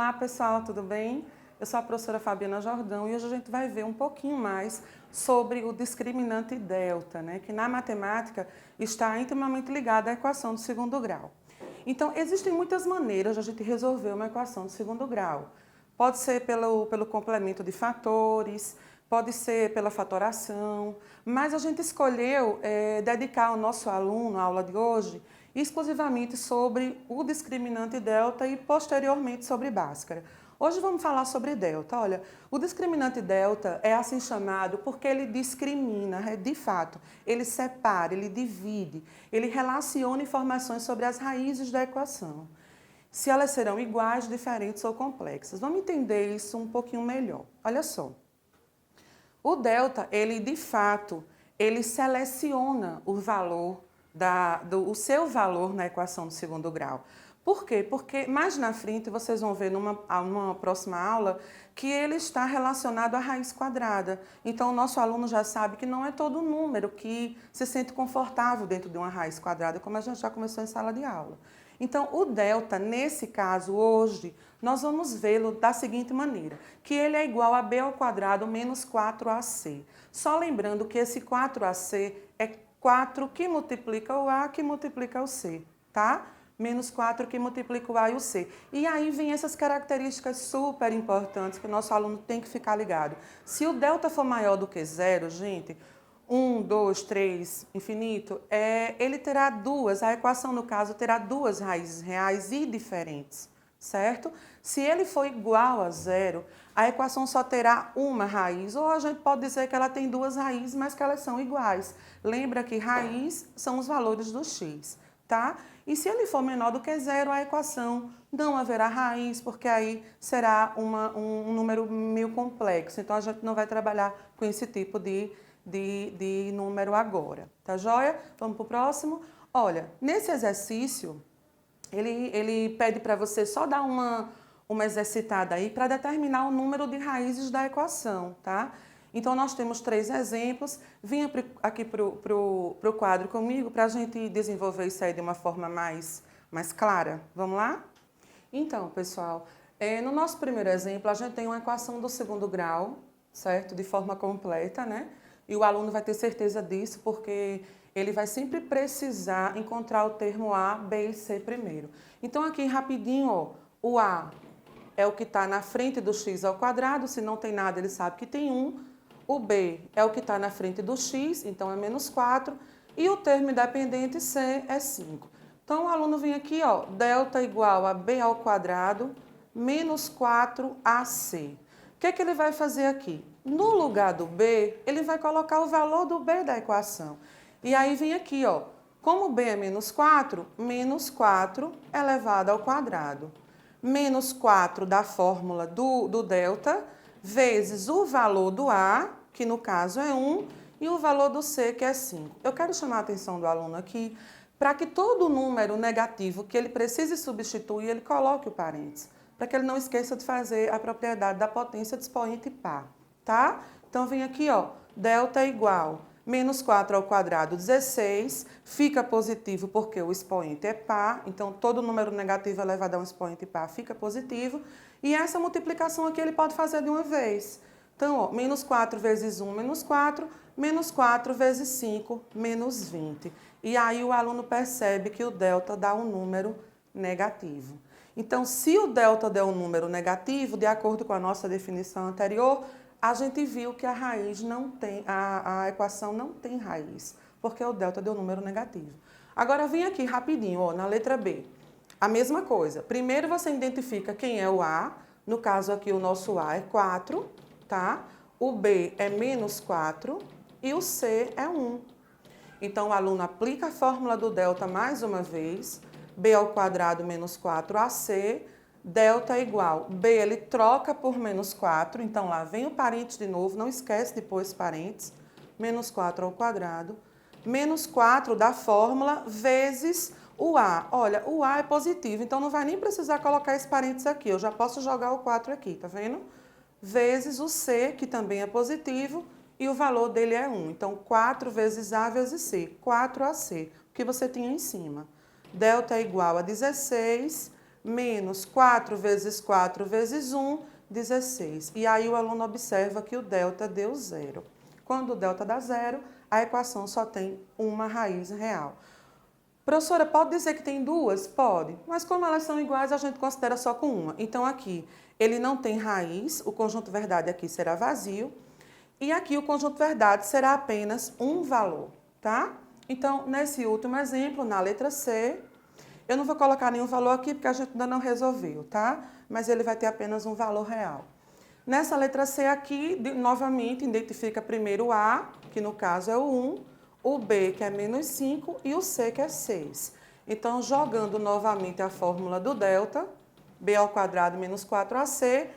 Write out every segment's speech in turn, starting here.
Olá pessoal, tudo bem? Eu sou a professora Fabiana Jordão e hoje a gente vai ver um pouquinho mais sobre o discriminante delta, né? Que na matemática está intimamente ligado à equação do segundo grau. Então, existem muitas maneiras de a gente resolver uma equação de segundo grau. Pode ser pelo complemento de fatores, pode ser pela fatoração, mas a gente escolheu dedicar ao nosso aluno, a aula de hoje, exclusivamente sobre o discriminante delta e posteriormente sobre Bhaskara. Hoje vamos falar sobre delta. Olha, o discriminante delta é assim chamado porque ele discrimina, de fato, ele separa, ele divide, ele relaciona informações sobre as raízes da equação. Se elas serão iguais, diferentes ou complexas. Vamos entender isso um pouquinho melhor. Olha só. O delta, ele de fato, ele seleciona o valor, o seu valor na equação do segundo grau. Por quê? Porque mais na frente vocês vão ver numa próxima aula que ele está relacionado à raiz quadrada. Então o nosso aluno já sabe que não é todo número que se sente confortável dentro de uma raiz quadrada, como a gente já começou em sala de aula. Então o delta, nesse caso hoje, nós vamos vê-lo da seguinte maneira, que ele é igual a b ao quadrado menos 4ac. Só lembrando que esse 4ac é 4 que multiplica o a que multiplica o c, tá? Menos 4 que multiplica o a e o c. E aí vem essas características super importantes que o nosso aluno tem que ficar ligado. Se o delta for maior do que zero, gente, 1, 2, 3, infinito, ele terá a equação no caso terá duas raízes reais e diferentes, certo? Se ele for igual a zero, a equação só terá uma raiz, ou a gente pode dizer que ela tem duas raízes, mas que elas são iguais. Lembra que raiz são os valores do x, tá? E se ele for menor do que zero, a equação não haverá raiz, porque aí será um número meio complexo. Então, a gente não vai trabalhar com esse tipo de número agora, tá joia? Vamos para o próximo? Olha, nesse exercício, ele pede para você só dar uma exercitada aí para determinar o número de raízes da equação, tá? Então, nós temos 3 exemplos. Vinha aqui para o quadro comigo para a gente desenvolver isso aí de uma forma mais clara. Vamos lá? Então, pessoal, no nosso primeiro exemplo, a gente tem uma equação do segundo grau, certo? De forma completa, né? E o aluno vai ter certeza disso porque ele vai sempre precisar encontrar o termo A, B e C primeiro. Então, aqui rapidinho, ó, o A é o que está na frente do x ao quadrado, se não tem nada ele sabe que tem 1. O B é o que está na frente do x, então é menos 4. E o termo independente C é 5. Então, o aluno vem aqui, ó, delta igual a B ao quadrado menos 4AC. O que é que ele vai fazer aqui? No lugar do B, ele vai colocar o valor do B da equação. E aí vem aqui, ó, como B é menos 4 elevado ao quadrado. Menos 4 da fórmula do delta, vezes o valor do A, que no caso é 1, e o valor do C, que é 5. Eu quero chamar a atenção do aluno aqui para que todo número negativo que ele precise substituir, ele coloque o parênteses, para que ele não esqueça de fazer a propriedade da potência de expoente par, tá? Então, vem aqui, ó, delta é igual menos 4 ao quadrado, 16, fica positivo porque o expoente é par, então todo número negativo elevado a um expoente par fica positivo, e essa multiplicação aqui ele pode fazer de uma vez. Então, ó, menos 4 vezes 1, menos 4 vezes 5, menos 20. E aí o aluno percebe que o delta dá um número negativo. Então, se o delta der um número negativo, de acordo com a nossa definição anterior, a gente viu que a raiz não tem, a equação não tem raiz, porque o delta deu um número negativo. Agora, vem aqui rapidinho, ó, na letra B. A mesma coisa. Primeiro você identifica quem é o A, no caso aqui o nosso A é 4, tá? O B é menos 4 e o C é 1. Então, o aluno aplica a fórmula do delta mais uma vez, B ao quadrado menos 4AC, delta é igual, B ele troca por menos 4, então lá vem o parênteses de novo, não esquece de pôr esse parênteses, menos 4 ao quadrado, menos 4 da fórmula vezes o A. Olha, o A é positivo, então não vai nem precisar colocar esse parênteses aqui, eu já posso jogar o 4 aqui, tá vendo? Vezes o C, que também é positivo, e o valor dele é 1. Então, 4 vezes A vezes C, 4AC, o que você tinha em cima. Delta é igual a 16 menos 4 vezes 4 vezes 1, 16. E aí o aluno observa que o delta deu zero. Quando o delta dá zero, a equação só tem uma raiz real. Professora, pode dizer que tem duas? Pode, mas como elas são iguais, a gente considera só com uma. Então aqui ele não tem raiz, o conjunto verdade aqui será vazio, e aqui o conjunto verdade será apenas um valor, tá? Então, nesse último exemplo, na letra C, eu não vou colocar nenhum valor aqui porque a gente ainda não resolveu, tá? Mas ele vai ter apenas um valor real. Nessa letra C aqui, novamente, identifica primeiro o A, que no caso é o 1, o B, que é menos 5, e o C, que é 6. Então, jogando novamente a fórmula do delta, B ao quadrado menos 4AC,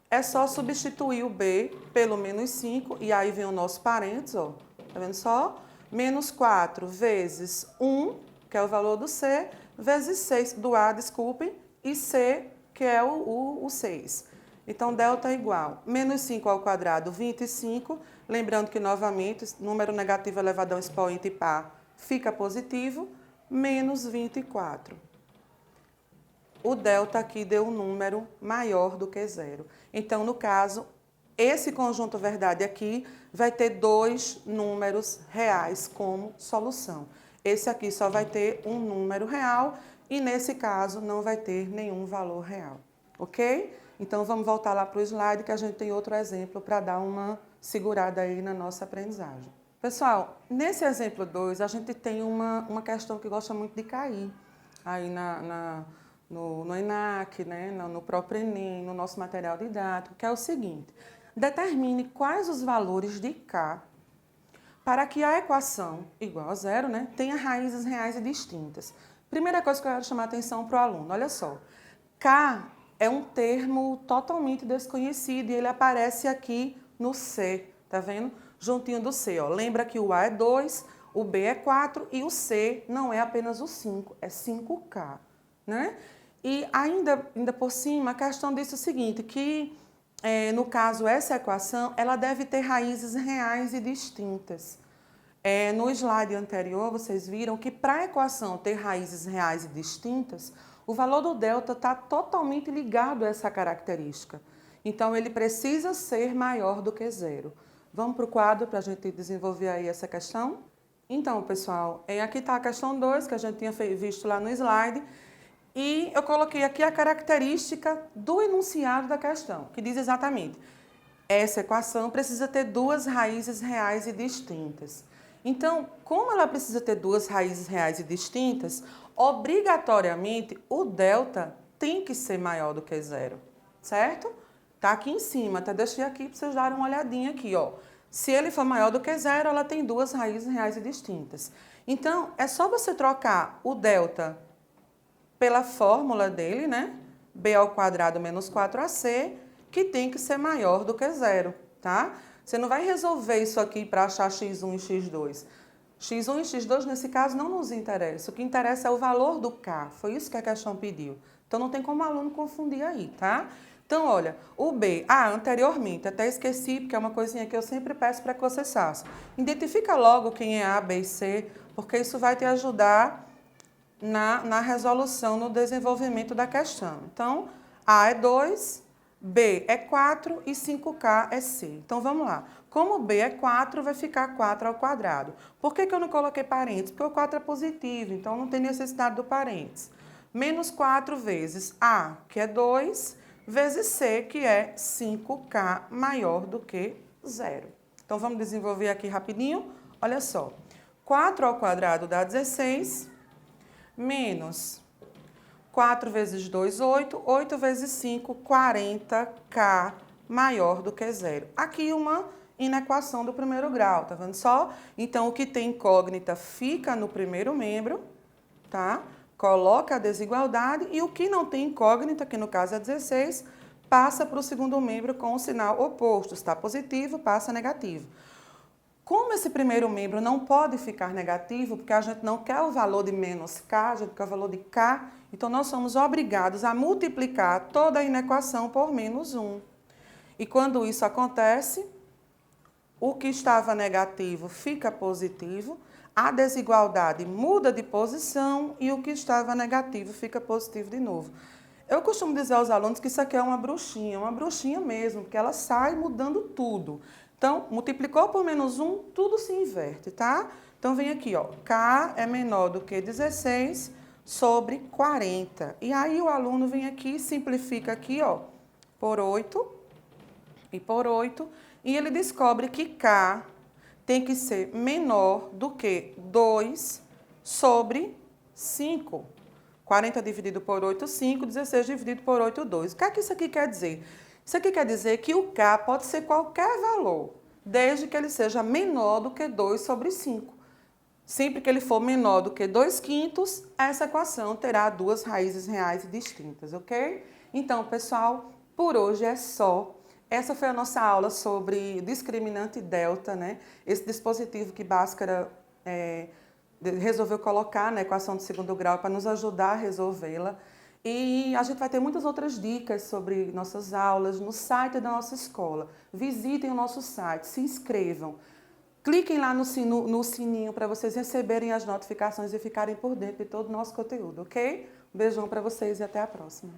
é só substituir o B pelo menos 5, e aí vem o nosso parênteses, ó, tá vendo só? Menos 4 vezes 1, que é o valor do C, vezes 6, do A, desculpem, e C, que é o 6. Então, delta é igual, menos 5 ao quadrado, 25. Lembrando que, novamente, número negativo elevado ao expoente par fica positivo, menos 24. O delta aqui deu um número maior do que zero. Então, no caso, esse conjunto verdade aqui vai ter dois números reais como solução. Esse aqui só vai ter um número real e, nesse caso, não vai ter nenhum valor real. Ok? Então, vamos voltar lá para o slide que a gente tem outro exemplo para dar uma segurada aí na nossa aprendizagem. Pessoal, nesse exemplo 2, a gente tem uma questão que gosta muito de cair aí no ENAC, né, no próprio Enem, no nosso material didático, que é o seguinte: determine quais os valores de K para que a equação igual a zero, né, tenha raízes reais e distintas. Primeira coisa que eu quero chamar a atenção para o aluno, olha só. K é um termo totalmente desconhecido e ele aparece aqui no C, tá vendo? Juntinho do C, ó. Lembra que o A é 2, o B é 4 e o C não é apenas o 5, é 5K, né? E ainda por cima, a questão diz o seguinte, que no caso essa equação, ela deve ter raízes reais e distintas. No slide anterior, vocês viram que para a equação ter raízes reais e distintas, o valor do delta está totalmente ligado a essa característica. Então, ele precisa ser maior do que zero. Vamos para o quadro para a gente desenvolver aí essa questão? Então, pessoal, aqui está a questão 2, que a gente tinha visto lá no slide. E eu coloquei aqui a característica do enunciado da questão, que diz exatamente: essa equação precisa ter duas raízes reais e distintas. Então, como ela precisa ter duas raízes reais e distintas, obrigatoriamente o delta tem que ser maior do que zero, certo? Tá aqui em cima, até deixei aqui para vocês darem uma olhadinha aqui, ó. Se ele for maior do que zero, ela tem duas raízes reais e distintas. Então, é só você trocar o delta pela fórmula dele, né? B ao quadrado menos 4AC, que tem que ser maior do que zero, tá? Você não vai resolver isso aqui para achar x1 e x2. x1 e x2, nesse caso, não nos interessa. O que interessa é o valor do K. Foi isso que a questão pediu. Então, não tem como o aluno confundir aí, tá? Então, olha, o B, anteriormente, até esqueci, porque é uma coisinha que eu sempre peço para que vocês façam. Identifica logo quem é A, B e C, porque isso vai te ajudar na resolução, no desenvolvimento da questão. Então, A é 2, B é 4 e 5K é C. Então, vamos lá. Como B é 4, vai ficar 4 ao quadrado. Por que eu não coloquei parênteses? Porque o 4 é positivo, então não tem necessidade do parênteses. Menos 4 vezes A, que é 2, vezes C, que é 5K maior do que 0. Então, vamos desenvolver aqui rapidinho. Olha só. 4 ao quadrado dá 16, menos 4 vezes 2, 8. 8 vezes 5, 40K maior do que zero. Aqui uma inequação do primeiro grau, tá vendo só? Então, o que tem incógnita fica no primeiro membro, tá? Coloca a desigualdade e o que não tem incógnita, que no caso é 16, passa para o segundo membro com o sinal oposto. Está positivo, passa negativo. Como esse primeiro membro não pode ficar negativo, porque a gente não quer o valor de menos K, a gente quer o valor de K, então nós somos obrigados a multiplicar toda a inequação por menos 1. E quando isso acontece, o que estava negativo fica positivo, a desigualdade muda de posição e o que estava negativo fica positivo de novo. Eu costumo dizer aos alunos que isso aqui é uma bruxinha mesmo, porque ela sai mudando tudo. Então, multiplicou por menos 1, tudo se inverte, tá? Então, vem aqui, ó, K é menor do que 16 sobre 40. E aí, o aluno vem aqui, simplifica aqui, ó, por 8 e por 8, e ele descobre que K tem que ser menor do que 2 sobre 5. 40 dividido por 8, 5. 16 dividido por 8, 2. O que é que isso aqui quer dizer? Isso aqui quer dizer que o K pode ser qualquer valor, desde que ele seja menor do que 2 sobre 5. Sempre que ele for menor do que 2 quintos, essa equação terá duas raízes reais distintas, ok? Então, pessoal, por hoje é só. Essa foi a nossa aula sobre discriminante delta, né? Esse dispositivo que Bhaskara resolveu colocar na equação de segundo grau para nos ajudar a resolvê-la. E a gente vai ter muitas outras dicas sobre nossas aulas no site da nossa escola. Visitem o nosso site, se inscrevam. Cliquem lá no sininho para vocês receberem as notificações e ficarem por dentro de todo o nosso conteúdo, ok? Um beijão para vocês e até a próxima.